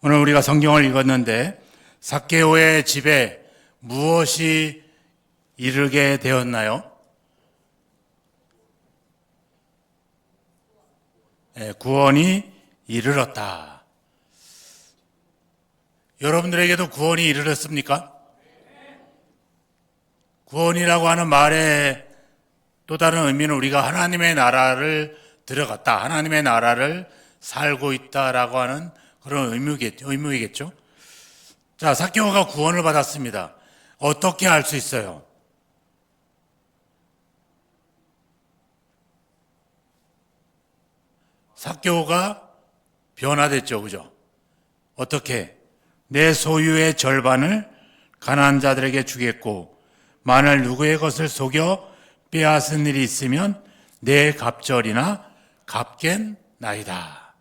오늘 우리가 성경을 읽었는데 삭개오의 집에 무엇이 이르게 되었나요? 구원이 이르렀다. 여러분들에게도 구원이 이르렀습니까? 구원이라고 하는 말의 또 다른 의미는 우리가 하나님의 나라를 들어갔다, 하나님의 나라를 살고 있다라고 하는 그런 의무이겠죠. 자, 삭개오가 구원을 받았습니다. 어떻게 알 수 있어요? 삭개오가 변화됐죠, 그죠? 어떻게? 내 소유의 절반을 가난한 자들에게 주겠고, 만일 누구의 것을 속여 빼앗은 일이 있으면 내 갑절이나 갚겠나이다.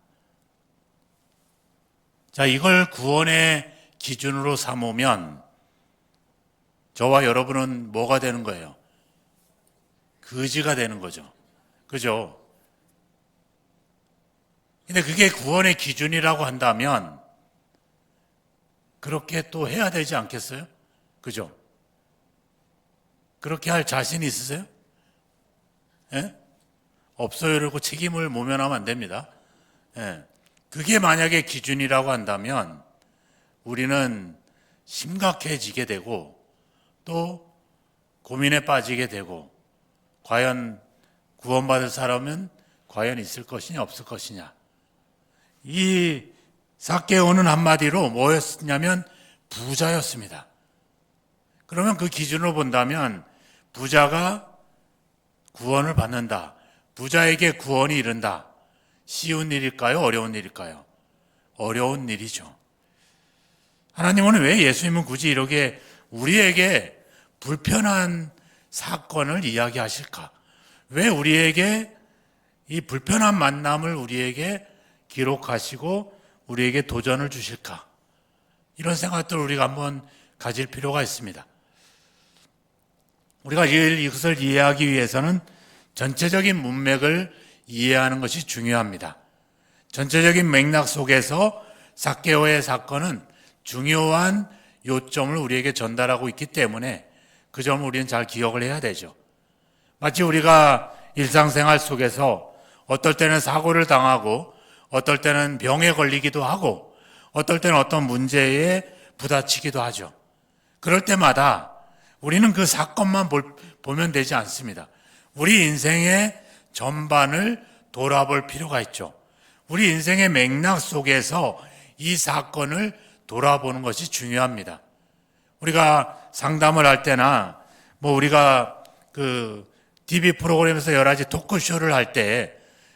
자, 이걸 구원의 기준으로 삼으면 저와 여러분은 뭐가 되는 거예요? 거지가 되는 거죠. 그죠? 근데 그게 구원의 기준이라고 한다면 그렇게 또 해야 되지 않겠어요? 그죠? 그렇게 할 자신 있으세요? 예? 없어요. 이러고 책임을 모면하면 안 됩니다. 예. 그게 만약에 기준이라고 한다면 우리는 심각해지게 되고 또 고민에 빠지게 되고 과연 구원받을 사람은 과연 있을 것이냐 없을 것이냐. 이 삭개오는 한마디로 뭐였냐면 부자였습니다. 그러면 그 기준으로 본다면 부자가 구원을 받는다. 부자에게 구원이 이른다. 쉬운 일일까요? 어려운 일일까요? 어려운 일이죠. 하나님은 왜 예수님은 굳이 이렇게 우리에게 불편한 사건을 이야기하실까? 왜 우리에게 이 불편한 만남을 우리에게 기록하시고 우리에게 도전을 주실까? 이런 생각들을 우리가 한번 가질 필요가 있습니다. 우리가 이것을 이해하기 위해서는 전체적인 문맥을 이해하는 것이 중요합니다. 전체적인 맥락 속에서 삭개오의 사건은 중요한 요점을 우리에게 전달하고 있기 때문에 그 점을 우리는 잘 기억을 해야 되죠. 마치 우리가 일상생활 속에서 어떨 때는 사고를 당하고 어떨 때는 병에 걸리기도 하고 어떨 때는 어떤 문제에 부딪히기도 하죠. 그럴 때마다 우리는 그 사건만 보면 되지 않습니다. 우리 인생의 전반을 돌아볼 필요가 있죠. 우리 인생의 맥락 속에서 이 사건을 돌아보는 것이 중요합니다. 우리가 상담을 할 때나 우리가 그 TV 프로그램에서 여러 가지 토크쇼를 할 때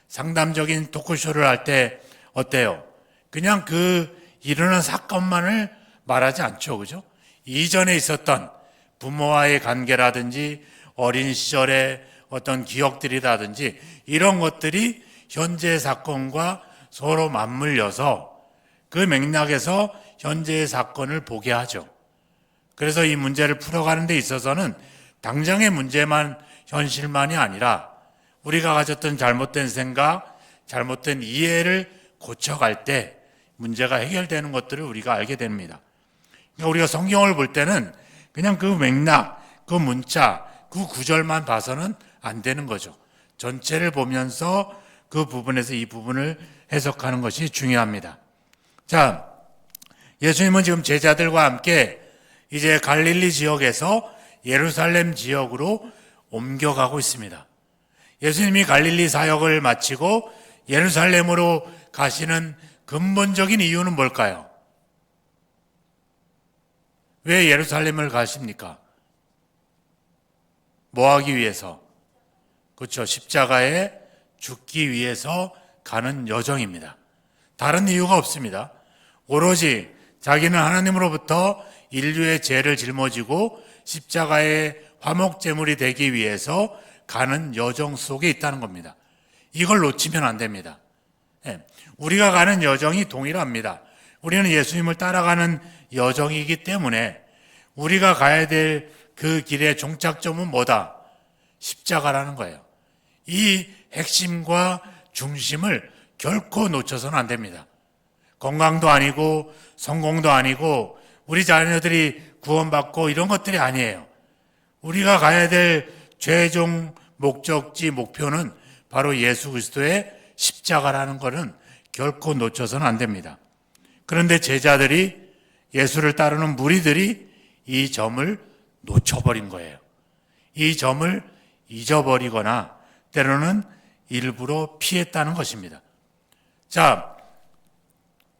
상담적인 토크쇼를 할 때 어때요? 그냥 그 일어난 사건만을 말하지 않죠. 그죠? 이전에 있었던 부모와의 관계라든지 어린 시절의 어떤 기억들이라든지 이런 것들이 현재의 사건과 서로 맞물려서 그 맥락에서 현재의 사건을 보게 하죠. 그래서 이 문제를 풀어가는 데 있어서는 당장의 문제만 현실만이 아니라 우리가 가졌던 잘못된 생각, 잘못된 이해를 고쳐갈 때 문제가 해결되는 것들을 우리가 알게 됩니다. 그러니까 우리가 성경을 볼 때는 그냥 그 맥락, 그 문자, 그 구절만 봐서는 안 되는 거죠. 전체를 보면서 그 부분에서 이 부분을 해석하는 것이 중요합니다. 자, 예수님은 지금 제자들과 함께 이제 갈릴리 지역에서 예루살렘 지역으로 옮겨가고 있습니다. 예수님이 갈릴리 사역을 마치고 예루살렘으로 가시는 근본적인 이유는 뭘까요? 왜 예루살렘을 가십니까? 뭐 하기 위해서? 그렇죠. 십자가에 죽기 위해서 가는 여정입니다. 다른 이유가 없습니다. 오로지 자기는 하나님으로부터 인류의 죄를 짊어지고 십자가의 화목제물이 되기 위해서 가는 여정 속에 있다는 겁니다. 이걸 놓치면 안 됩니다. 우리가 가는 여정이 동일합니다. 우리는 예수님을 따라가는 여정이기 때문에 우리가 가야 될 그 길의 종착점은 뭐다? 십자가라는 거예요. 이 핵심과 중심을 결코 놓쳐서는 안 됩니다. 건강도 아니고 성공도 아니고 우리 자녀들이 구원받고 이런 것들이 아니에요. 우리가 가야 될 최종 목적지, 목표는 바로 예수 그리스도의 십자가라는 것은 결코 놓쳐서는 안 됩니다. 그런데 제자들이, 예수를 따르는 무리들이 이 점을 놓쳐버린 거예요. 이 점을 잊어버리거나 때로는 일부러 피했다는 것입니다. 자,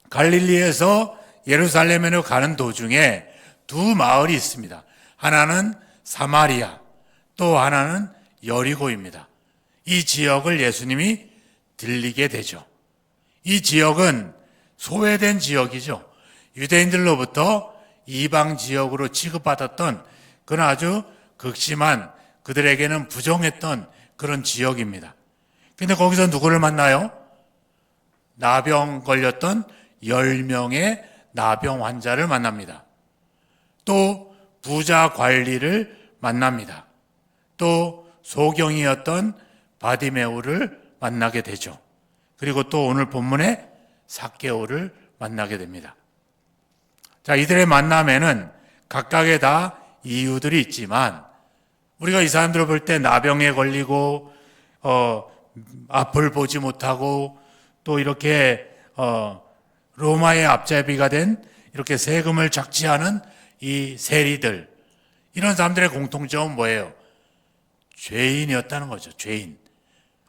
갈릴리에서 예루살렘으로 가는 도중에 두 마을이 있습니다. 하나는 사마리아, 또 하나는 여리고입니다. 이 지역을 예수님이 들리게 되죠. 이 지역은 소외된 지역이죠. 유대인들로부터 이방 지역으로 취급받았던 그런 아주 극심한, 그들에게는 부정했던 그런 지역입니다. 근데 거기서 누구를 만나요? 나병 걸렸던 10명의 나병 환자를 만납니다. 또 부자 관리를 만납니다. 또 소경이었던 바디메오를 만나게 되죠. 그리고 또 오늘 본문에 삭개오를 만나게 됩니다. 자, 이들의 만남에는 각각의 다 이유들이 있지만 우리가 이 사람들을 볼 때 나병에 걸리고 앞을 보지 못하고 또 이렇게 로마의 앞잡이가 된 이렇게 세금을 착취하는 이 세리들, 이런 사람들의 공통점은 뭐예요? 죄인이었다는 거죠. 죄인.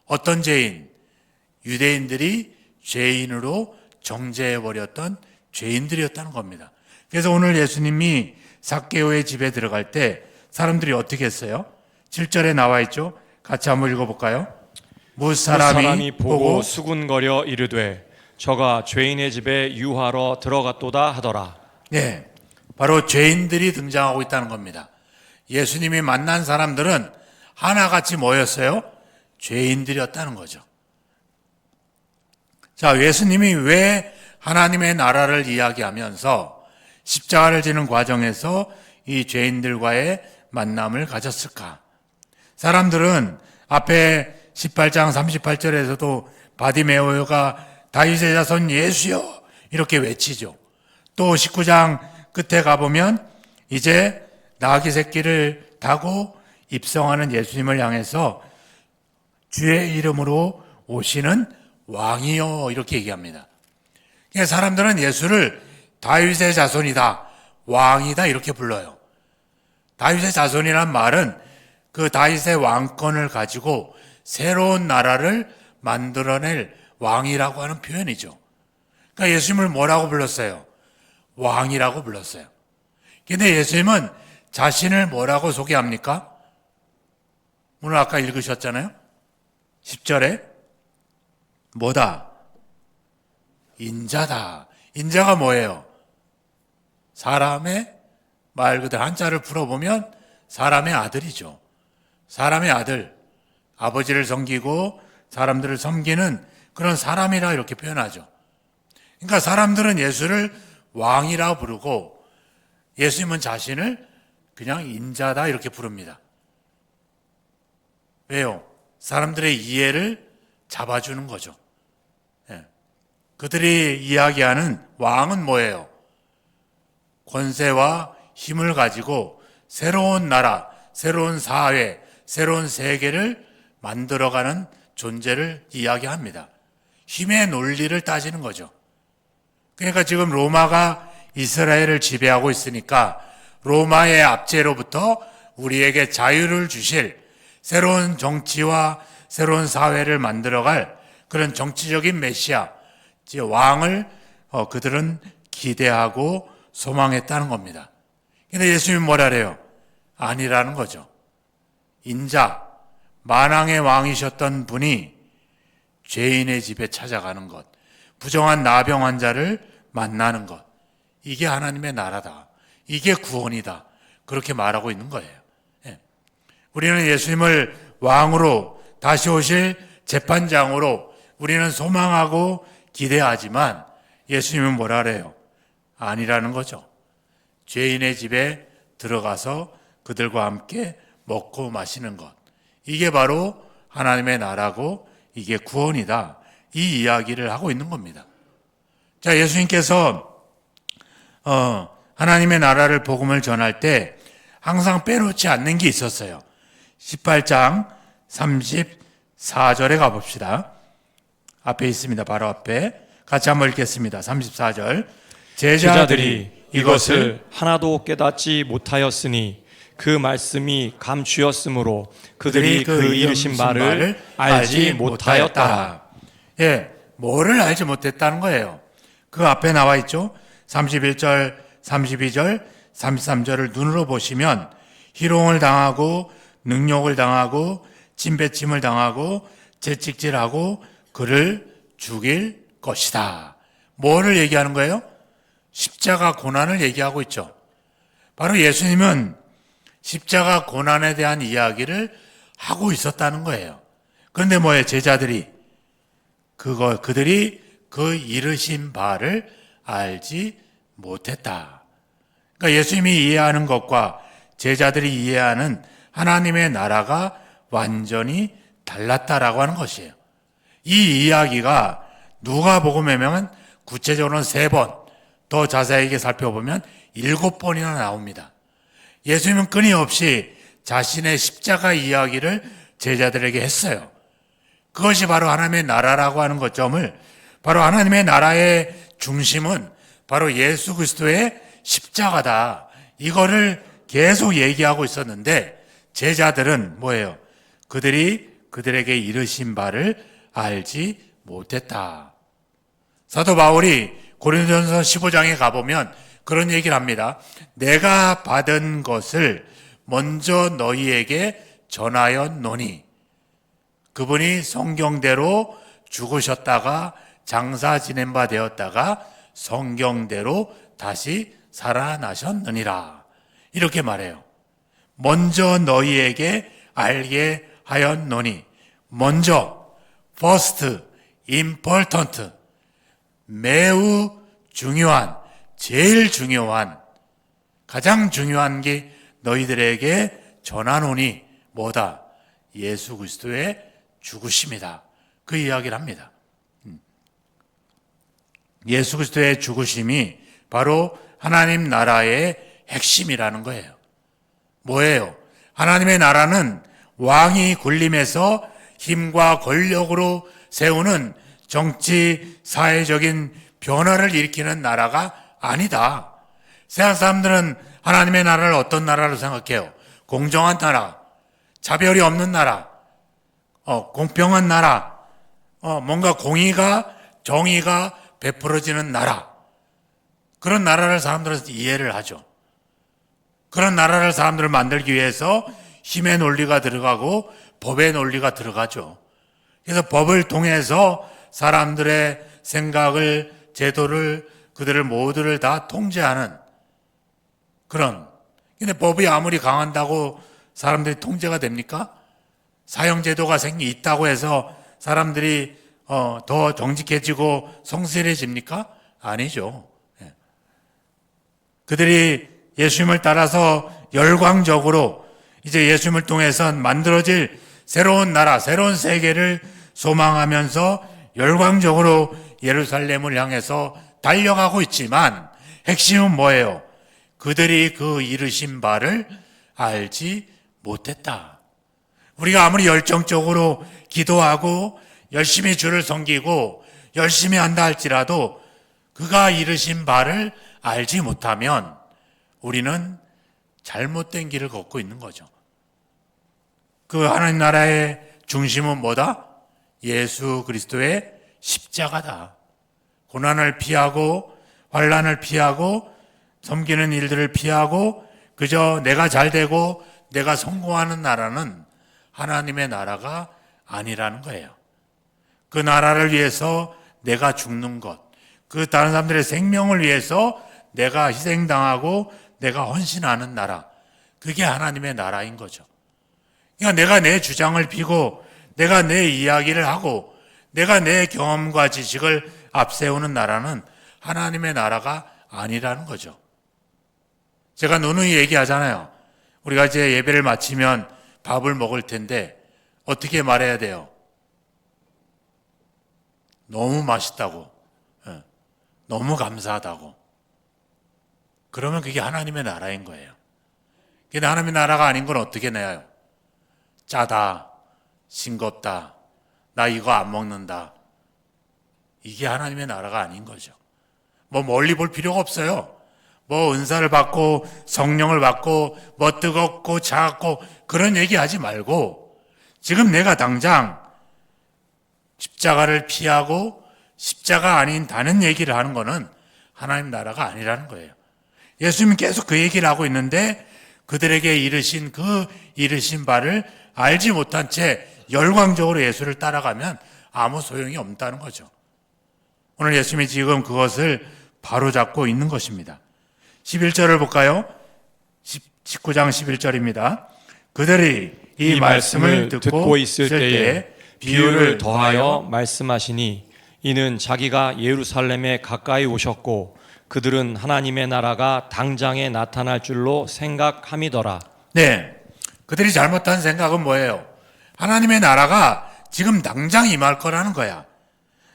어떤 죄인? 유대인들이 죄인으로 정죄해버렸던 죄인들이었다는 겁니다. 그래서 오늘 예수님이 삭개오의 집에 들어갈 때 사람들이 어떻게 했어요? 7절에 나와 있죠? 같이 한번 읽어볼까요? 무사람이 보고 수군거려 이르되 저가 죄인의 집에 유하러 들어갔도다 하더라. 네, 바로 죄인들이 등장하고 있다는 겁니다. 예수님이 만난 사람들은 하나같이 뭐였어요? 죄인들이었다는 거죠. 자, 예수님이 왜 하나님의 나라를 이야기하면서 십자가를 지는 과정에서 이 죄인들과의 만남을 가졌을까? 사람들은 앞에 18장 38절에서도 바디메오가 다윗의 자손 예수여 이렇게 외치죠. 또 19장 끝에 가보면 이제 나귀 새끼를 타고 입성하는 예수님을 향해서 주의 이름으로 오시는 왕이요 이렇게 얘기합니다. 그러니까 사람들은 예수를 다윗의 자손이다, 왕이다 이렇게 불러요. 다윗의 자손이란 말은 그 다윗의 왕권을 가지고 새로운 나라를 만들어낼 왕이라고 하는 표현이죠. 그러니까 예수님을 뭐라고 불렀어요? 왕이라고 불렀어요. 근데 예수님은 자신을 뭐라고 소개합니까? 오늘 아까 읽으셨잖아요. 10절에 뭐다? 인자다. 인자가 뭐예요? 사람의, 말 그대로 한자를 풀어보면 사람의 아들이죠. 사람의 아들, 아버지를 섬기고 사람들을 섬기는 그런 사람이라 이렇게 표현하죠. 그러니까 사람들은 예수를 왕이라 부르고 예수님은 자신을 그냥 인자다 이렇게 부릅니다. 왜요? 사람들의 이해를 잡아주는 거죠. 그들이 이야기하는 왕은 뭐예요? 권세와 힘을 가지고 새로운 나라, 새로운 사회, 새로운 세계를 만들어가는 존재를 이야기합니다. 힘의 논리를 따지는 거죠. 그러니까 지금 로마가 이스라엘을 지배하고 있으니까 로마의 압제로부터 우리에게 자유를 주실 새로운 정치와 새로운 사회를 만들어갈 그런 정치적인 메시아, 왕을 그들은 기대하고 소망했다는 겁니다. 근데 예수님이 뭐라 그래요? 아니라는 거죠. 인자, 만왕의 왕이셨던 분이 죄인의 집에 찾아가는 것, 부정한 나병 환자를 만나는 것, 이게 하나님의 나라다. 이게 구원이다. 그렇게 말하고 있는 거예요. 우리는 예수님을 왕으로 다시 오실 재판장으로 우리는 소망하고 기대하지만 예수님은 뭐라 그래요? 아니라는 거죠. 죄인의 집에 들어가서 그들과 함께 먹고 마시는 것, 이게 바로 하나님의 나라고 이게 구원이다. 이 이야기를 하고 있는 겁니다. 자, 예수님께서 하나님의 나라를 복음을 전할 때 항상 빼놓지 않는 게 있었어요. 18장 34절에 가봅시다. 앞에 있습니다. 바로 앞에. 같이 한번 읽겠습니다. 34절. 제자들이 이것을 하나도 깨닫지 못하였으니 그 말씀이 감추었으므로 그들이 그 이르신 바를 알지 못하였더라. 예, 뭐를 알지 못했다는 거예요. 그 앞에 나와 있죠. 31절, 32절, 33절을 눈으로 보시면 희롱을 당하고 능욕을 당하고 침뱉침을 당하고 채찍질하고 그를 죽일 것이다. 뭐를 얘기하는 거예요? 십자가 고난을 얘기하고 있죠. 바로 예수님은 십자가 고난에 대한 이야기를 하고 있었다는 거예요. 그런데 뭐예요? 제자들이 그들이 그 이르신 바를 알지 못했다. 그러니까 예수님이 이해하는 것과 제자들이 이해하는 하나님의 나라가 완전히 달랐다라고 하는 것이에요. 이 이야기가 누가복음에는 구체적으로는 3번, 더 자세하게 살펴보면 7번이나 나옵니다. 예수님은 끊임없이 자신의 십자가 이야기를 제자들에게 했어요. 그것이 바로 하나님의 나라라고 하는 것점을, 바로 하나님의 나라의 중심은 바로 예수 그리스도의 십자가다. 이거를 계속 얘기하고 있었는데 제자들은 뭐예요? 그들에게 이르신 바를 알지 못했다. 사도 바울이 고린도전서 15장에 가보면 그런 얘기를 합니다. 내가 받은 것을 먼저 너희에게 전하였노니 그분이 성경대로 죽으셨다가 장사 지낸 바 되었다가 성경대로 다시 살아나셨느니라. 이렇게 말해요. 먼저 너희에게 알게 하였노니, 먼저, first, important, 매우 중요한, 제일 중요한, 가장 중요한 게 너희들에게 전하노니 뭐다? 예수 그리스도의 죽으심이다. 그 이야기를 합니다. 예수 그리스도의 죽으심이 바로 하나님 나라의 핵심이라는 거예요. 뭐예요? 하나님의 나라는 왕이 군림해서 힘과 권력으로 세우는 정치, 사회적인 변화를 일으키는 나라가 아니다. 세상 사람들은 하나님의 나라를 어떤 나라로 생각해요? 공정한 나라, 차별이 없는 나라, 공평한 나라, 뭔가 공의가, 정의가 베풀어지는 나라. 그런 나라를 사람들은 이해를 하죠. 그런 나라를 사람들을 만들기 위해서 힘의 논리가 들어가고 법의 논리가 들어가죠. 그래서 법을 통해서 사람들의 생각을, 제도를, 그들을 모두를 다 통제하는 그런. 근데 법이 아무리 강한다고 사람들이 통제가 됩니까? 사형제도가 있다고 해서 사람들이 더 정직해지고 성실해집니까? 아니죠. 그들이 예수님을 따라서 열광적으로 이제 예수님을 통해서 만들어질 새로운 나라, 새로운 세계를 소망하면서 열광적으로 예루살렘을 향해서 달려가고 있지만 핵심은 뭐예요? 그들이 그 이르신 바를 알지 못했다. 우리가 아무리 열정적으로 기도하고 열심히 주를 섬기고 열심히 한다 할지라도 그가 이르신 바를 알지 못하면 우리는 잘못된 길을 걷고 있는 거죠. 그 하나님 나라의 중심은 뭐다? 예수 그리스도의 십자가다. 고난을 피하고 환난을 피하고 섬기는 일들을 피하고 그저 내가 잘되고 내가 성공하는 나라는 하나님의 나라가 아니라는 거예요. 그 나라를 위해서 내가 죽는 것, 그 다른 사람들의 생명을 위해서 내가 희생당하고 내가 헌신하는 나라, 그게 하나님의 나라인 거죠. 그러니까 내가 내 주장을 피고 내가 내 이야기를 하고 내가 내 경험과 지식을 앞세우는 나라는 하나님의 나라가 아니라는 거죠. 제가 누누이 얘기하잖아요. 우리가 이제 예배를 마치면 밥을 먹을 텐데 어떻게 말해야 돼요? 너무 맛있다고. 너무 감사하다고. 그러면 그게 하나님의 나라인 거예요. 근데 하나님의 나라가 아닌 건 어떻게 내요? 짜다, 싱겁다, 나 이거 안 먹는다. 이게 하나님의 나라가 아닌 거죠. 뭐 멀리 볼 필요가 없어요. 뭐 은사를 받고 성령을 받고 뭐 뜨겁고 차갑고 그런 얘기 하지 말고 지금 내가 당장 십자가를 피하고 십자가 아닌 다른 얘기를 하는 거는 하나님 나라가 아니라는 거예요. 예수님은 계속 그 얘기를 하고 있는데 그들에게 이르신 바를 알지 못한 채 열광적으로 예수를 따라가면 아무 소용이 없다는 거죠. 오늘 예수님이 지금 그것을 바로잡고 있는 것입니다. 11절을 볼까요? 19장 11절입니다. 그들이 이 말씀을 듣고 있을 때에 비유를 더하여 말씀하시니 이는 자기가 예루살렘에 가까이 오셨고 그들은 하나님의 나라가 당장에 나타날 줄로 생각함이더라. 네, 그들이 잘못한 생각은 뭐예요? 하나님의 나라가 지금 당장 임할 거라는 거야.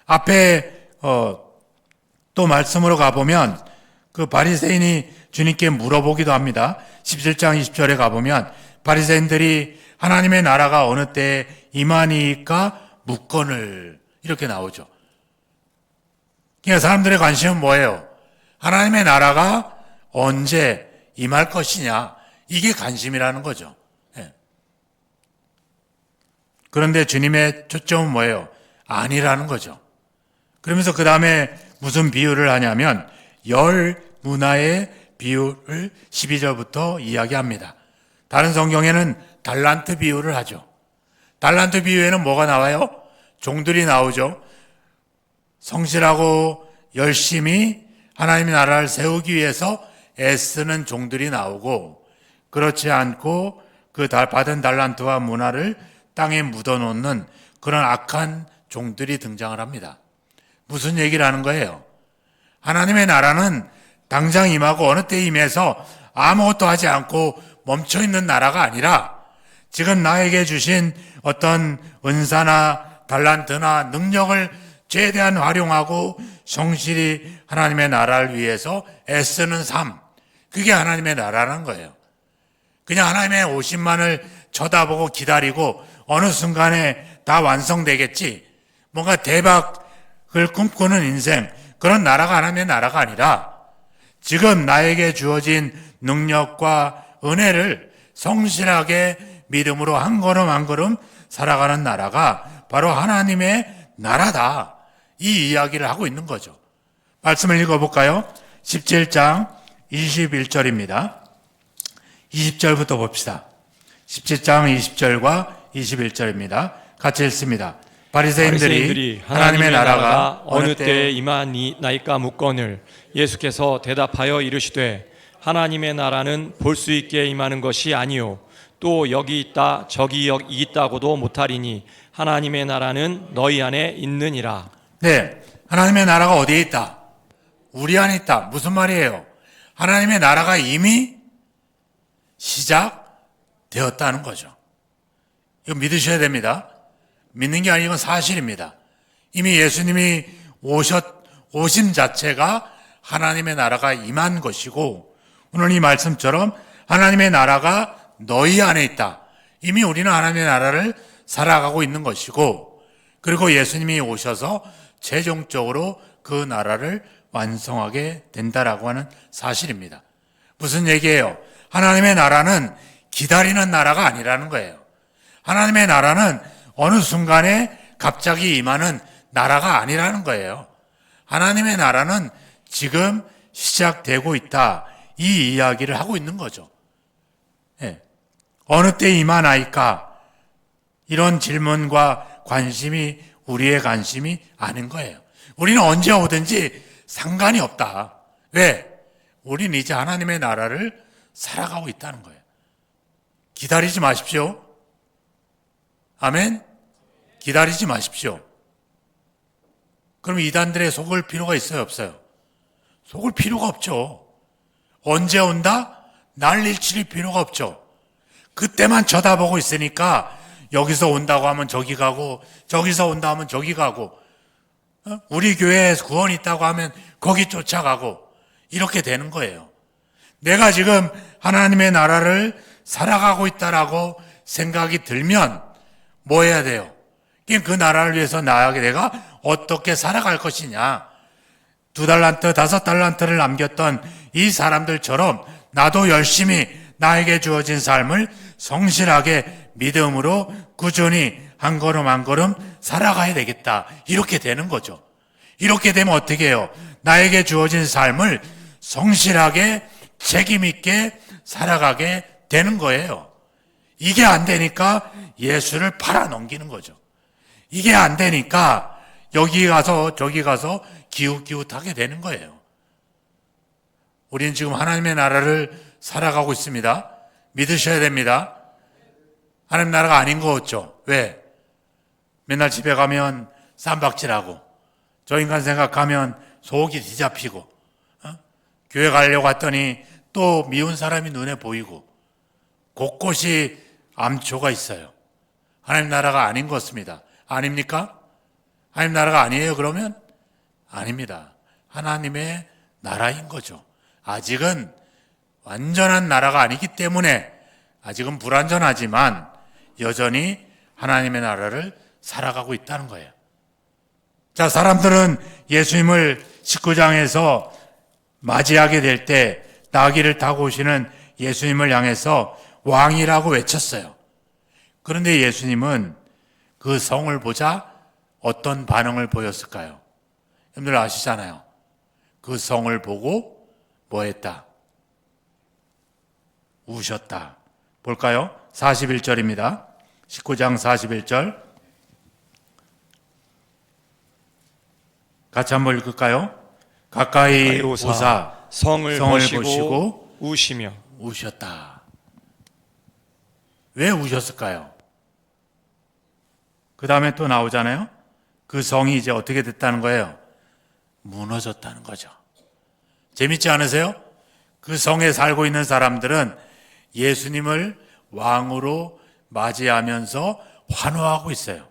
앞에 또 말씀으로 가보면 그 바리새인이 주님께 물어보기도 합니다. 17장 20절에 가보면 바리새인들이 하나님의 나라가 어느 때에 임하니까 묻거늘 이렇게 나오죠. 그러니까 사람들의 관심은 뭐예요? 하나님의 나라가 언제 임할 것이냐, 이게 관심이라는 거죠. 예. 그런데 주님의 초점은 뭐예요? 아니라는 거죠. 그러면서 그 다음에 무슨 비유를 하냐면 열 문화의 비유를 12절부터 이야기합니다. 다른 성경에는 달란트 비유를 하죠. 달란트 비유에는 뭐가 나와요? 종들이 나오죠. 성실하고 열심히 하나님의 나라를 세우기 위해서 애쓰는 종들이 나오고, 그렇지 않고 그 받은 달란트와 문화를 땅에 묻어놓는 그런 악한 종들이 등장을 합니다. 무슨 얘기를 하는 거예요? 하나님의 나라는 당장 임하고 어느 때 임해서 아무것도 하지 않고 멈춰있는 나라가 아니라 지금 나에게 주신 어떤 은사나 달란트나 능력을 최대한 활용하고 성실히 하나님의 나라를 위해서 애쓰는 삶, 그게 하나님의 나라라는 거예요. 그냥 하나님의 오심만을 쳐다보고 기다리고 어느 순간에 다 완성되겠지, 뭔가 대박을 꿈꾸는 인생, 그런 나라가 하나님의 나라가 아니라 지금 나에게 주어진 능력과 은혜를 성실하게 믿음으로 한 걸음 한 걸음 살아가는 나라가 바로 하나님의 나라다, 이 이야기를 하고 있는 거죠. 말씀을 읽어볼까요? 17장 21절입니다. 20절부터 봅시다. 17장 20절과 21절입니다. 같이 읽습니다. 바리새인들이 하나님의 나라가 어느 때에 임하나이까 묻거늘 예수께서 대답하여 이르시되 하나님의 나라는 볼 수 있게 임하는 것이 아니요 또 여기 있다 저기 있다고도 못하리니 하나님의 나라는 너희 안에 있느니라. 네, 하나님의 나라가 어디에 있다? 우리 안에 있다. 무슨 말이에요? 하나님의 나라가 이미 시작되었다는 거죠. 이거 믿으셔야 됩니다. 믿는 게 아니고 사실입니다. 이미 예수님이 오심 자체가 하나님의 나라가 임한 것이고, 오늘 이 말씀처럼 하나님의 나라가 너희 안에 있다. 이미 우리는 하나님의 나라를 살아가고 있는 것이고, 그리고 예수님이 오셔서 최종적으로 그 나라를 완성하게 된다라고 하는 사실입니다. 무슨 얘기예요? 하나님의 나라는 기다리는 나라가 아니라는 거예요. 하나님의 나라는 어느 순간에 갑자기 임하는 나라가 아니라는 거예요. 하나님의 나라는 지금 시작되고 있다, 이 이야기를 하고 있는 거죠. 예. 어느 때 임하나이까? 이런 질문과 관심이 우리의 관심이 아닌 거예요. 우리는 언제 오든지 상관이 없다. 왜? 우리는 이제 하나님의 나라를 살아가고 있다는 거예요. 기다리지 마십시오. 아멘? 기다리지 마십시오. 그럼 이단들의 속을 필요가 있어요, 없어요? 속을 필요가 없죠. 언제 온다? 난리칠 필요가 없죠. 그때만 쳐다보고 있으니까 여기서 온다고 하면 저기 가고 저기서 온다 하면 저기 가고, 우리 교회에 구원이 있다고 하면 거기 쫓아가고 이렇게 되는 거예요. 내가 지금 하나님의 나라를 살아가고 있다라고 생각이 들면 뭐 해야 돼요? 그 나라를 위해서 내가 어떻게 살아갈 것이냐. 2달란트, 5달란트를 남겼던 이 사람들처럼 나도 열심히 나에게 주어진 삶을 성실하게 믿음으로 꾸준히 한 걸음 한 걸음 살아가야 되겠다. 이렇게 되는 거죠. 이렇게 되면 어떻게 해요? 나에게 주어진 삶을 성실하게 책임있게 살아가게 되는 거예요. 이게 안 되니까 예수를 팔아 넘기는 거죠. 이게 안 되니까 여기 가서 저기 가서 기웃기웃하게 되는 거예요. 우리는 지금 하나님의 나라를 살아가고 있습니다. 믿으셔야 됩니다. 하나님 나라가 아닌 거 같죠? 왜? 맨날 집에 가면 쌈박질하고 저 인간 생각하면 속이 뒤잡히고 교회 가려고 했더니 또 미운 사람이 눈에 보이고 곳곳이 암초가 있어요. 하나님 나라가 아닌 것 같습니다. 아닙니까? 하나님 나라가 아니에요 그러면? 아닙니다. 하나님의 나라인 거죠. 아직은 완전한 나라가 아니기 때문에 아직은 불완전하지만 여전히 하나님의 나라를 살아가고 있다는 거예요. 자, 사람들은 예수님을 19장에서 맞이하게 될 때 나귀를 타고 오시는 예수님을 향해서 왕이라고 외쳤어요. 그런데 예수님은 그 성을 보자 어떤 반응을 보였을까요? 여러분들 아시잖아요. 그 성을 보고 뭐 했다? 우셨다. 볼까요? 41절입니다. 19장 41절. 같이 한번 읽을까요? 가까이 오사 성을 보시고 우시며 우셨다. 왜 우셨을까요? 그 다음에 또 나오잖아요. 그 성이 이제 어떻게 됐다는 거예요? 무너졌다는 거죠. 재밌지 않으세요? 그 성에 살고 있는 사람들은 예수님을 왕으로 맞이하면서 환호하고 있어요.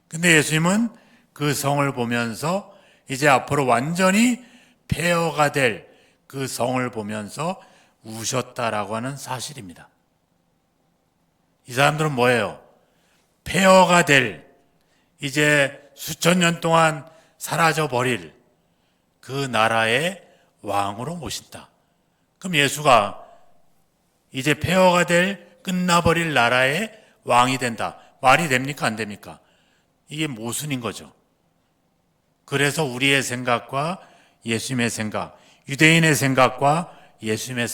근데 예수님은 그 성을 보면서 이제 앞으로 완전히 폐허가 될 그 성을 보면서 우셨다라고 하는 사실입니다. 이 사람들은 뭐예요? 폐허가 될 이제 수천 년 동안 사라져 버릴 그 나라의 왕으로 모신다. 그럼 예수가 이제 폐허가 될 끝나버릴 나라의 왕이 된다. 말이 됩니까? 안 됩니까? 이게 모순인 거죠. 그래서 우리의 생각과 예수님의 생각, 유대인의 생각과 예수님의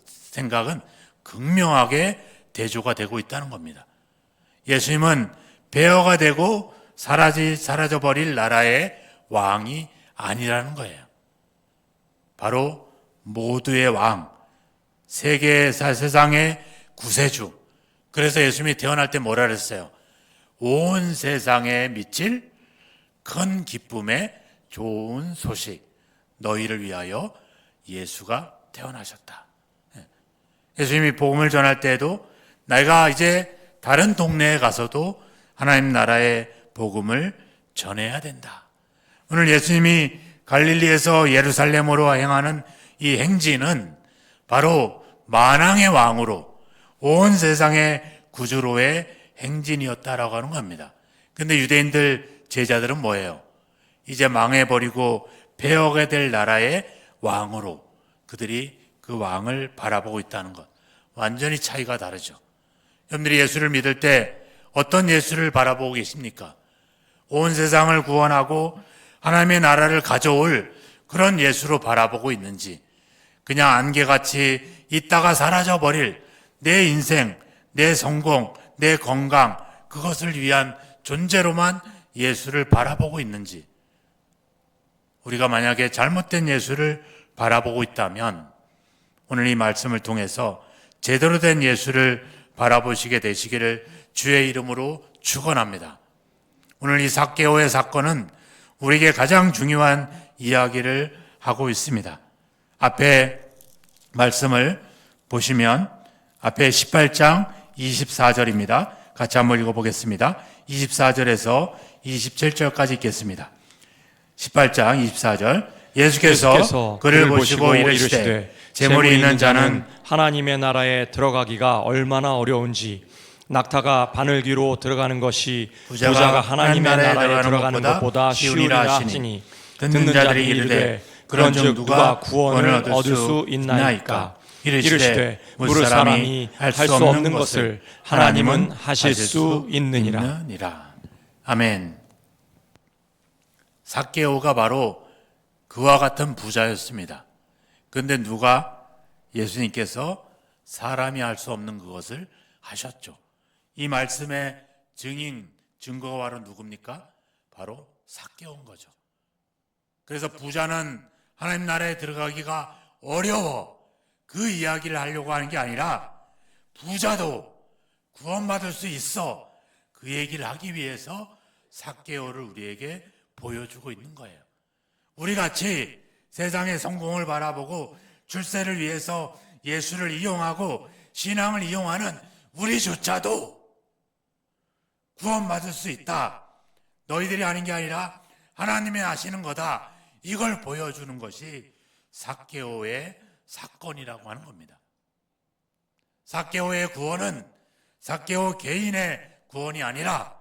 생각은 극명하게 대조가 되고 있다는 겁니다. 예수님은 폐허가 되고 사라져 버릴 나라의 왕이 아니라는 거예요. 바로 모두의 왕, 세상의 구세주. 그래서 예수님이 태어날 때 뭐라 그랬어요? 온 세상에 미칠 큰 기쁨의 좋은 소식, 너희를 위하여 예수가 태어나셨다. 예수님이 복음을 전할 때에도 내가 이제 다른 동네에 가서도 하나님 나라의 복음을 전해야 된다. 오늘 예수님이 갈릴리에서 예루살렘으로 행하는 이 행진은 바로 만왕의 왕으로 온 세상의 구주로의 행진이었다라고 하는 겁니다. 근데 유대인들 제자들은 뭐예요? 이제 망해버리고 폐허가 될 나라의 왕으로 그들이 그 왕을 바라보고 있다는 것. 완전히 차이가 다르죠. 여러분들이 예수를 믿을 때 어떤 예수를 바라보고 계십니까? 온 세상을 구원하고 하나님의 나라를 가져올 그런 예수로 바라보고 있는지, 그냥 안개같이 있다가 사라져버릴 내 인생, 내 성공, 내 건강, 그것을 위한 존재로만 예수를 바라보고 있는지, 우리가 만약에 잘못된 예수를 바라보고 있다면 오늘 이 말씀을 통해서 제대로 된 예수를 바라보시게 되시기를 주의 이름으로 축원합니다. 오늘 이 삭개오의 사건은 우리에게 가장 중요한 이야기를 하고 있습니다. 앞에 말씀을 보시면 앞에 18장 24절입니다. 같이 한번 읽어보겠습니다. 24절에서 27절까지 읽겠습니다. 18장 24절 예수께서 그를 보시고 이르시되 재물이 있는 자는 하나님의 나라에 들어가기가 얼마나 어려운지 낙타가 바늘귀로 들어가는 것이 부자가 하나님의 나라에 들어가는 것보다 쉬우리라 하시니 듣는 자들이 이르되 그런즉 누가 구원을 얻을 수 있나이까. 이르시되 무릇사람이 할 수 없는 것을 하나님은 하실 수 있느니라. 아멘. 삭개오가 바로 그와 같은 부자였습니다. 그런데 누가 예수님께서 사람이 할 수 없는 그것을 하셨죠. 이 말씀의 증인, 증거가 바로 누굽니까? 바로 삭개오인 거죠. 그래서 부자는 하나님 나라에 들어가기가 어려워, 그 이야기를 하려고 하는 게 아니라 부자도 구원받을 수 있어, 그 얘기를 하기 위해서 삭개오를 우리에게 보여주고 있는 거예요. 우리같이 세상의 성공을 바라보고 출세를 위해서 예수를 이용하고 신앙을 이용하는 우리조차도 구원받을 수 있다, 너희들이 하는 게 아니라 하나님이 하시는 거다, 이걸 보여주는 것이 삭개오의 사건이라고 하는 겁니다. 삭개오의 구원은 삭개오 개인의 구원이 아니라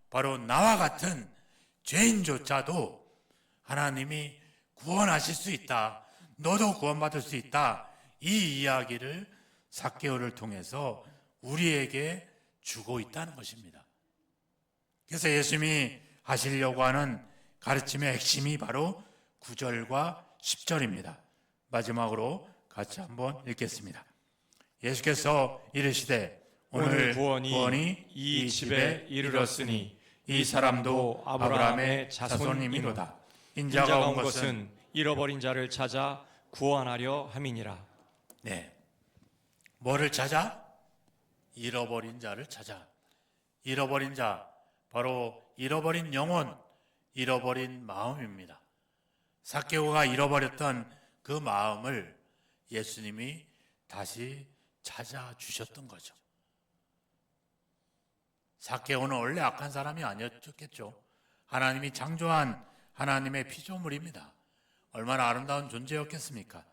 바로 나와 같은 죄인조차도 하나님이 구원하실 수 있다, 너도 구원받을 수 있다, 이 이야기를 삭개오를 통해서 우리에게 주고 있다는 것입니다. 그래서 예수님이 하시려고 하는 가르침의 핵심이 바로 9절과 10절입니다. 마지막으로 같이 한번 읽겠습니다. 예수께서 이르시되 오늘 구원이 이 집에 이르렀으니 이 사람도 아브라함의 자손이미로다. 인자가 온 것은 잃어버린 자를 찾아 구원하려 함이니라. 네, 뭐를 찾아? 잃어버린 자를 찾아. 잃어버린 자, 바로 잃어버린 영혼, 잃어버린 마음입니다. 삭개오가 잃어버렸던 그 마음을 예수님이 다시 찾아주셨던 거죠. 삭개오는 원래 악한 사람이 아니었겠죠. 하나님이 창조한 하나님의 피조물입니다. 얼마나 아름다운 존재였겠습니까?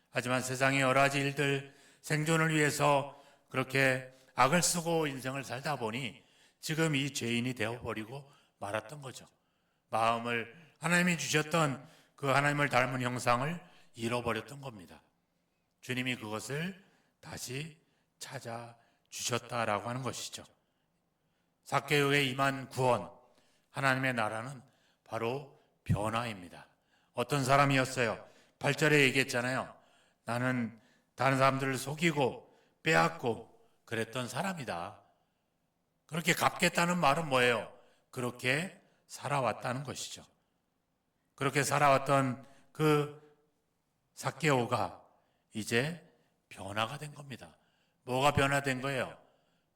하지만 세상의 여러 가지 일들, 생존을 위해서 그렇게 악을 쓰고 인생을 살다 보니 지금 이 죄인이 되어버리고 말았던 거죠. 마음을, 하나님이 주셨던 그 하나님을 닮은 형상을 잃어버렸던 겁니다. 주님이 그것을 다시 찾아주셨다라고 하는 것이죠. 삭개오에 임한 구원, 하나님의 나라는 바로 변화입니다. 어떤 사람이었어요? 8절에 얘기했잖아요. 나는 다른 사람들을 속이고 빼앗고 그랬던 사람이다. 그렇게 갚겠다는 말은 뭐예요? 그렇게 살아왔다는 것이죠. 그렇게 살아왔던 그 삭개오가 이제 변화가 된 겁니다. 뭐가 변화된 거예요?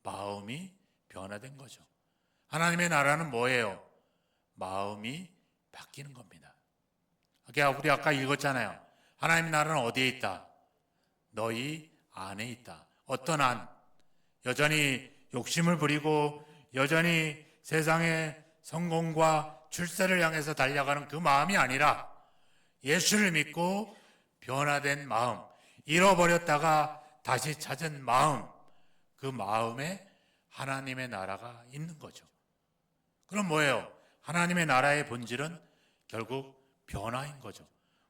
마음이 변화된 거죠. 하나님의 나라는 뭐예요? 마음이 바뀌는 겁니다. 우리 아까 읽었잖아요. 하나님의 나라는 어디에 있다? 너희 안에 있다. 어떤 안? 여전히 욕심을 부리고 여전히 세상의 성공과 출세를 향해서 달려가는 그 마음이 아니라 예수를 믿고 변화된 마음, 잃어버렸다가 다시 찾은 마음, 그 마음에 하나님의 나라가 있는 거죠. 그럼 뭐예요? 하나님의 나라의 본질은 결국 변화인 거죠.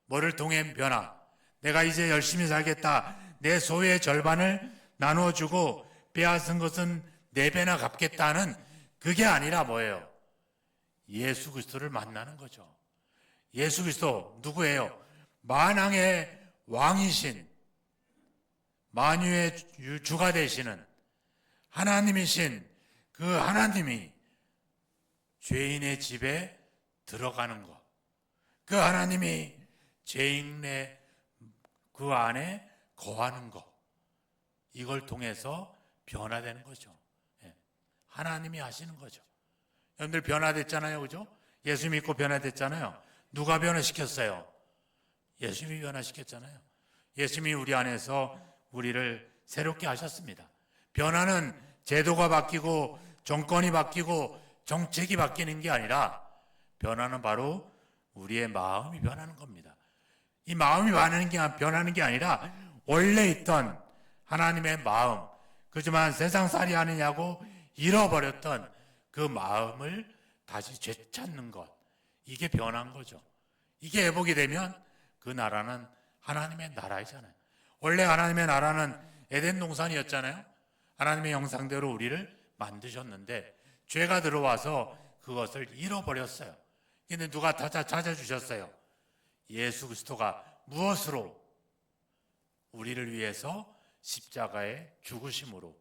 뭐를 통해 변화? 내가 이제 열심히 살겠다, 내 소유의 절반을 나눠주고 빼앗은 것은 4배나 갚겠다는 그게 아니라 뭐예요? 예수 그리스도를 만나는 거죠. 예수 그리스도 누구예요? 만왕의 왕이신, 만유의 주가 되시는 하나님이신 그 하나님이 죄인의 집에 들어가는 것, 그 하나님이 죄인의 그 안에 거하는 것, 이걸 통해서 변화되는 거죠. 하나님이 하시는 거죠. 여러분들 변화됐잖아요, 그죠? 예수 믿고 변화됐잖아요. 누가 변화시켰어요? 예수님이 변화시켰잖아요. 예수님이 우리 안에서 우리를 새롭게 하셨습니다. 변화는 제도가 바뀌고 정권이 바뀌고 정책이 바뀌는 게 아니라 변화는 바로 우리의 마음이 변하는 겁니다. 이 마음이 변하는 게 아니라 원래 있던 하나님의 마음, 그지만 세상살이 하느냐고 잃어버렸던 그 마음을 다시 되찾는 것, 이게 변한 거죠. 이게 회복이 되면 그 나라는 하나님의 나라이잖아요. 원래 하나님의 나라는 에덴 동산이었잖아요. 하나님의 형상대로 우리를 만드셨는데 죄가 들어와서 그것을 잃어버렸어요. 근데 누가 찾아주셨어요? 예수 그리스도가 무엇으로? 우리를 위해서 십자가에 죽으심으로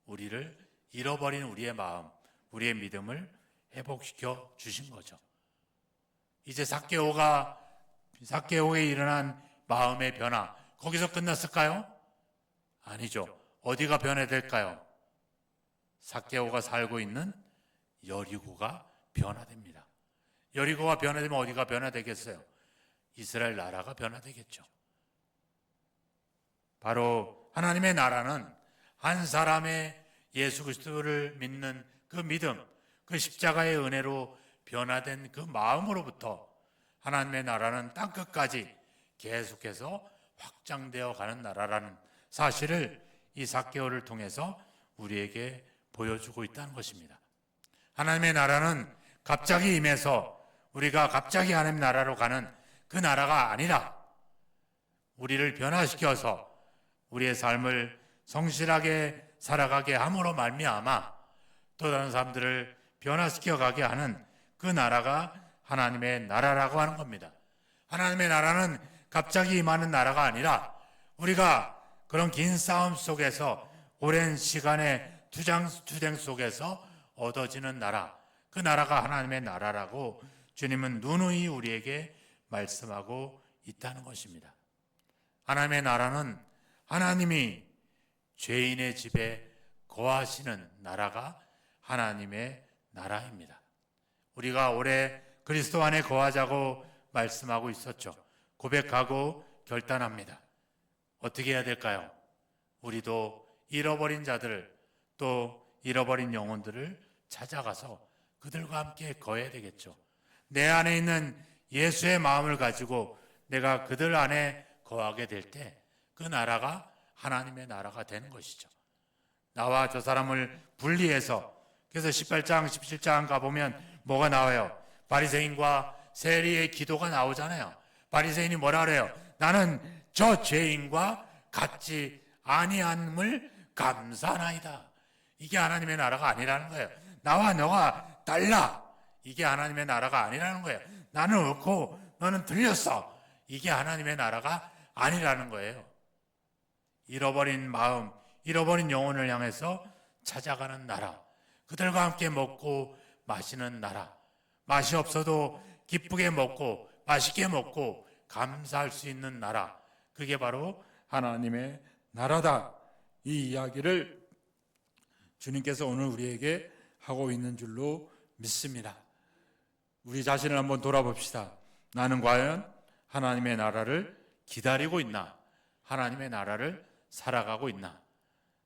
우리를 잃어버린 우리의 마음, 우리의 믿음을 회복시켜 주신 거죠. 이제 삭개오에 일어난 마음의 변화, 거기서 끝났을까요? 아니죠. 어디가 변화될까요? 삭개오가 살고 있는 여리고가 변화됩니다. 여리고가 변화되면 어디가 변화되겠어요? 이스라엘 나라가 변화되겠죠. 바로 하나님의 나라는 한 사람의 예수 그리스도를 믿는 그 믿음, 그 십자가의 은혜로 변화된 그 마음으로부터 하나님의 나라는 땅끝까지 계속해서 확장되어 가는 나라라는 사실을 이 삭개오를 통해서 우리에게 보여주고 있다는 것입니다. 하나님의 나라는 갑자기 임해서 우리가 갑자기 하나님 나라로 가는 그 나라가 아니라 우리를 변화시켜서 우리의 삶을 성실하게 살아가게 함으로 말미암아 또 다른 사람들을 변화시켜 가게 하는 그 나라가 하나님의 나라라고 하는 겁니다. 하나님의 나라는 갑자기 임하는 나라가 아니라 우리가 그런 긴 싸움 속에서 오랜 시간의 투쟁 속에서 얻어지는 나라, 그 나라가 하나님의 나라라고 주님은 누누이 우리에게 말씀하고 있다는 것입니다. 하나님의 나라는 하나님이 죄인의 집에 거하시는 나라가 하나님의 나라입니다. 우리가 올해 그리스도 안에 거하자고 말씀하고 있었죠. 고백하고 결단합니다. 어떻게 해야 될까요? 우리도 잃어버린 자들, 또 잃어버린 영혼들을 찾아가서 그들과 함께 거해야 되겠죠. 내 안에 있는 예수의 마음을 가지고 내가 그들 안에 거하게 될 때 그 나라가 하나님의 나라가 되는 것이죠. 나와 저 사람을 분리해서, 그래서 18장, 17장 가보면 뭐가 나와요? 바리새인과 세리의 기도가 나오잖아요. 바리새인이 뭐라 그래요? 나는 저 죄인과 같지 아니함을 감사하나이다. 이게 하나님의 나라가 아니라는 거예요. 나와 너가 달라. 이게 하나님의 나라가 아니라는 거예요. 나는 옳고 너는 틀렸어. 이게 하나님의 나라가 아니라는 거예요. 잃어버린 마음, 잃어버린 영혼을 향해서 찾아가는 나라, 그들과 함께 먹고 마시는 나라, 맛이 없어도 기쁘게 먹고 맛있게 먹고 감사할 수 있는 나라, 그게 바로 하나님의 나라다. 이 이야기를 주님께서 오늘 우리에게 하고 있는 줄로 믿습니다. 우리 자신을 한번 돌아봅시다. 나는 과연 하나님의 나라를 기다리고 있나? 하나님의 나라를 살아가고 있나?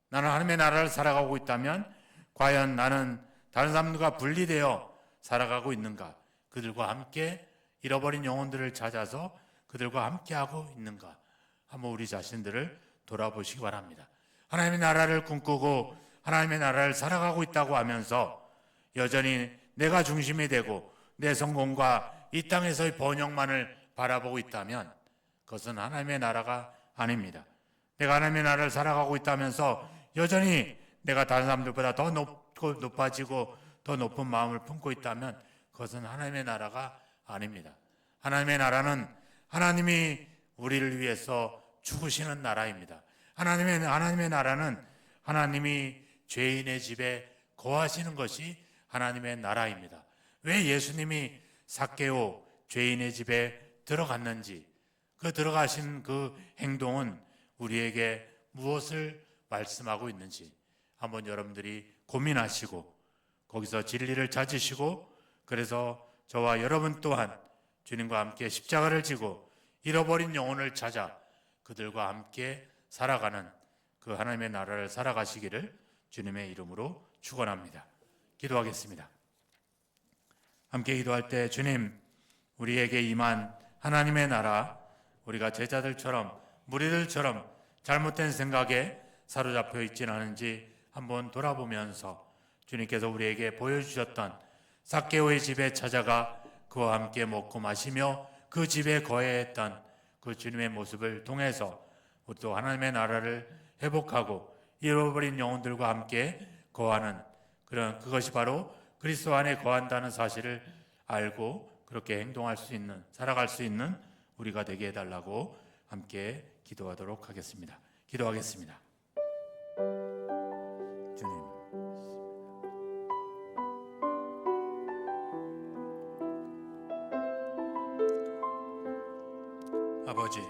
나는 하나님의 나라를 살아가고 있다면 과연 나는 다른 사람들과 분리되어 살아가고 있는가? 그들과 함께 잃어버린 영혼들을 찾아서 그들과 함께하고 있는가? 한번 우리 자신들을 돌아보시기 바랍니다. 하나님의 나라를 꿈꾸고 하나님의 나라를 살아가고 있다고 하면서 여전히 내가 중심이 되고 내 성공과 이 땅에서의 번영만을 바라보고 있다면 그것은 하나님의 나라가 아닙니다. 내가 하나님의 나라를 살아가고 있다면서 여전히 내가 다른 사람들보다 더 높아지고 더 높은 마음을 품고 있다면 그것은 하나님의 나라가 아닙니다. 하나님의 나라는 하나님이 우리를 위해서 죽으시는 나라입니다. 하나님의 나라는 하나님이 죄인의 집에 거하시는 것이 하나님의 나라입니다. 왜 예수님이 삭개오 죄인의 집에 들어갔는지, 그 들어가신 그 행동은 우리에게 무엇을 말씀하고 있는지 한번 여러분들이 고민하시고 거기서 진리를 찾으시고, 그래서 저와 여러분 또한 주님과 함께 십자가를 지고 잃어버린 영혼을 찾아 그들과 함께 살아가는 그 하나님의 나라를 살아가시기를 주님의 이름으로 축원합니다. 기도하겠습니다. 함께 기도할 때 주님, 우리에게 임한 하나님의 나라, 우리가 제자들처럼 무리들처럼 잘못된 생각에 사로잡혀 있지는 않은지 한번 돌아보면서 주님께서 우리에게 보여주셨던 삭개오의 집에 찾아가 그와 함께 먹고 마시며 그 집에 거해했던 그 주님의 모습을 통해서 우리도 하나님의 나라를 회복하고 잃어버린 영혼들과 함께 거하는 그것이 바로 그리스도 안에 거한다는 사실을 알고 그렇게 행동할 수 있는, 살아갈 수 있는 우리가 되게 해달라고 함께 기도하도록 하겠습니다. 기도하겠습니다. 주님, 아버지,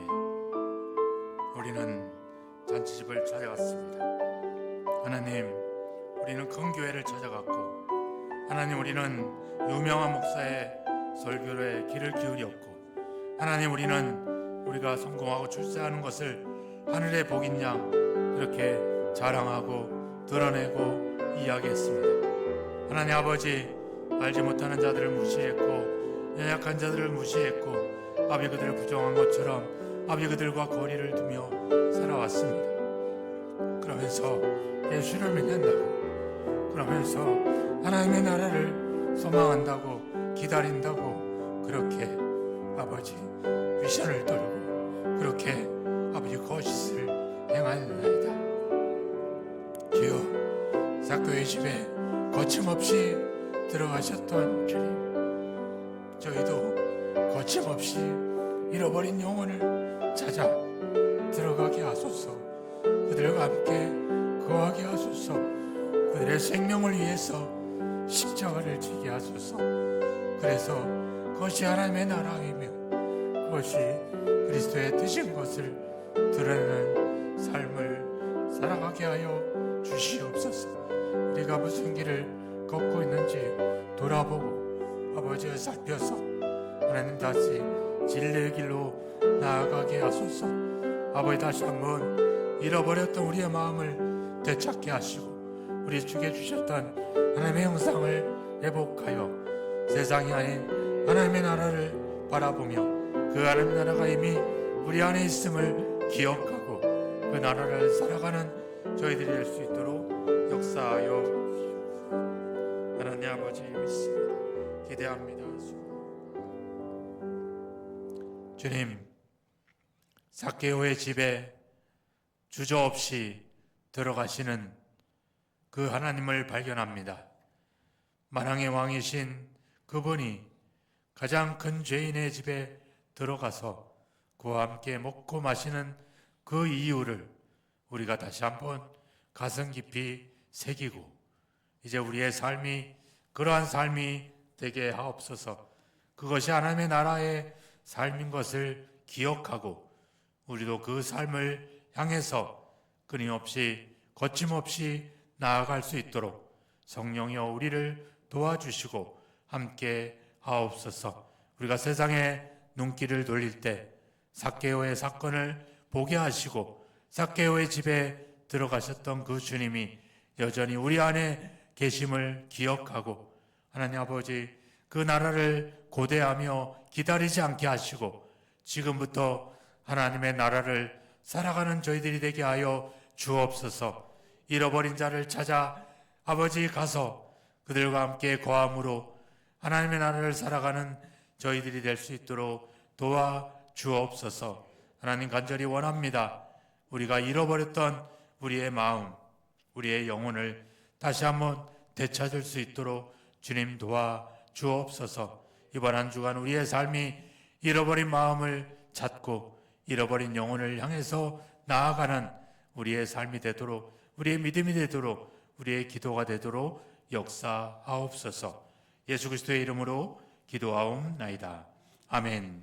우리는 잔치집을 찾아갔습니다. 하나님, 우리는 큰 교회를 찾아갔고, 하나님, 우리는 유명한 목사의 설교에 귀를 기울였고, 하나님, 우리가 성공하고 출세하는 것을 하늘의 복인 양 그렇게 자랑하고 드러내고 이야기했습니다. 하나님 아버지, 알지 못하는 자들을 무시했고 연약한 자들을 무시했고 아버지 그들을 부정한 것처럼 아버지 그들과 거리를 두며 살아왔습니다. 그러면서 예수를 믿는다고, 그러면서 하나님의 나라를 소망한다고, 기다린다고 그렇게 아버지 미션을 떨고 그렇게 아버지 거짓을 행하였나이다. 주여, 삭개오의 집에 거침없이 들어가셨던 주님, 저희도 거침없이 잃어버린 영혼을 찾아 들어가게 하소서. 그들과 함께 거하게 하소서. 그들의 생명을 위해서 십자가를 지게 하소서. 그래서 그것이 하나님의 나라이며 그것이 그리스도의 드신 것을 드러내는 삶을 살아가게 하여 주시옵소서. 우리가 무슨 길을 걷고 있는지 돌아보고 아버지를 살펴서 하나님 다시 진리의 길로 나아가게 하소서. 아버지, 다시 한번 잃어버렸던 우리의 마음을 되찾게 하시고 우리 주께 주셨던 하나님의 형상을 회복하여 세상이 아닌 하나님의 나라를 바라보며 그 하나님의 나라가 이미 우리 안에 있음을 기억하고 그 나라를 살아가는 저희들이 될 수 있도록 역사하여 주시옵소서. 하나님 아버지 믿습니다. 기대합니다. 주님, 삭개오의 집에 주저없이 들어가시는 그 하나님을 발견합니다. 만왕의 왕이신 그분이 가장 큰 죄인의 집에 들어가서 그와 함께 먹고 마시는 그 이유를 우리가 다시 한번 가슴 깊이 새기고 이제 우리의 삶이 그러한 삶이 되게 하옵소서. 그것이 하나님의 나라의 삶인 것을 기억하고 우리도 그 삶을 향해서 끊임없이 거침없이 나아갈 수 있도록 성령이여 우리를 도와주시고 함께 하옵소서. 우리가 세상에 눈길을 돌릴 때 삭개오의 사건을 보게 하시고 삭개오의 집에 들어가셨던 그 주님이 여전히 우리 안에 계심을 기억하고 하나님 아버지 그 나라를 고대하며 기다리지 않게 하시고 지금부터 하나님의 나라를 살아가는 저희들이 되게 하여 주옵소서. 잃어버린 자를 찾아 아버지 가서 그들과 함께 거함으로 하나님의 나라를 살아가는 저희들이 될 수 있도록 도와 주옵소서. 하나님 간절히 원합니다. 우리가 잃어버렸던 우리의 마음, 우리의 영혼을 다시 한번 되찾을 수 있도록 주님 도와 주옵소서. 이번 한 주간 우리의 삶이 잃어버린 마음을 찾고 잃어버린 영혼을 향해서 나아가는 우리의 삶이 되도록, 우리의 믿음이 되도록, 우리의 기도가 되도록 역사하옵소서. 예수 그리스도의 이름으로 기도하옵나이다. 아멘.